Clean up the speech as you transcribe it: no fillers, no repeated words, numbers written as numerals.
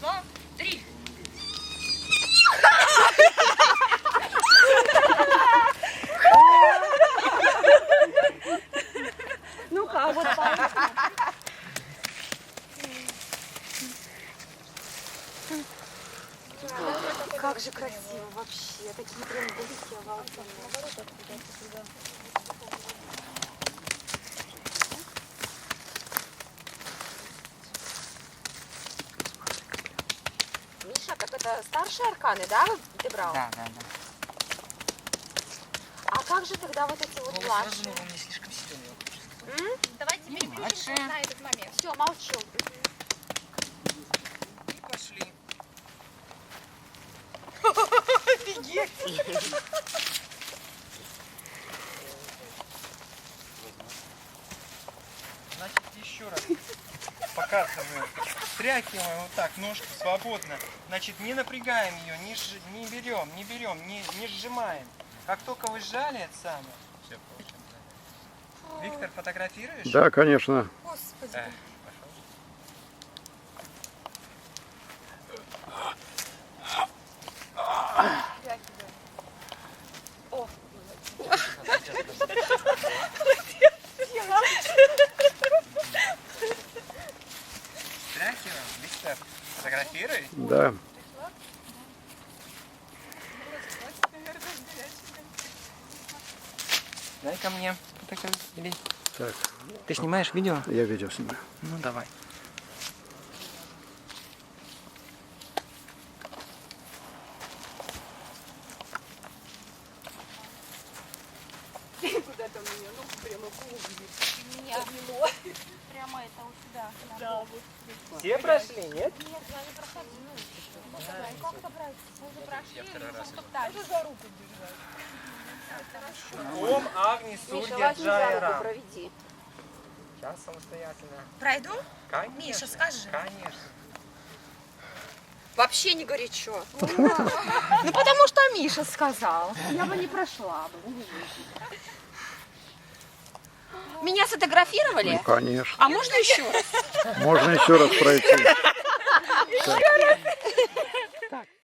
2, 3. Ну-ка, вот так. Как же красиво вообще. Такие прям блики обалденные. Миша, так это старшие арканы, да, ты брал? Да, да, да. А как же тогда вот эти вот младшие? Он не слишком сильный. Давайте переключимся на этот момент. Все, молчу. И пошли. Значит, еще раз показываем. Стряхиваем вот так, ножку свободно. Значит, не напрягаем ее, не берем, не сжимаем. Как только вы сжали это самое. Виктор, фотографируешь? Да, конечно. Господи. Пошел. Стряхиваем. Виктор, фотографируй. Да. Дай ко мне фотографию. Так, Ты снимаешь видео? я видео снимаю. Ну давай. Куда-то мне, ну, прямо Меня прямо это вот сюда. Да, вот. Все прошли, нет? Нет, я не проходила. Как это брать? Мы же прошли, мы стоптались. За руку держать. Ом Агни Миша, Сурья возьми за руку, Джайра. проведи. Сейчас самостоятельно. Пройду? Конечно. Миша, скажи. Конечно. Вообще не горячо. Ну потому что Миша сказал. Я бы не прошла бы. Меня сфотографировали? Ну, конечно. А можно еще раз? Можно еще раз пройти. Так.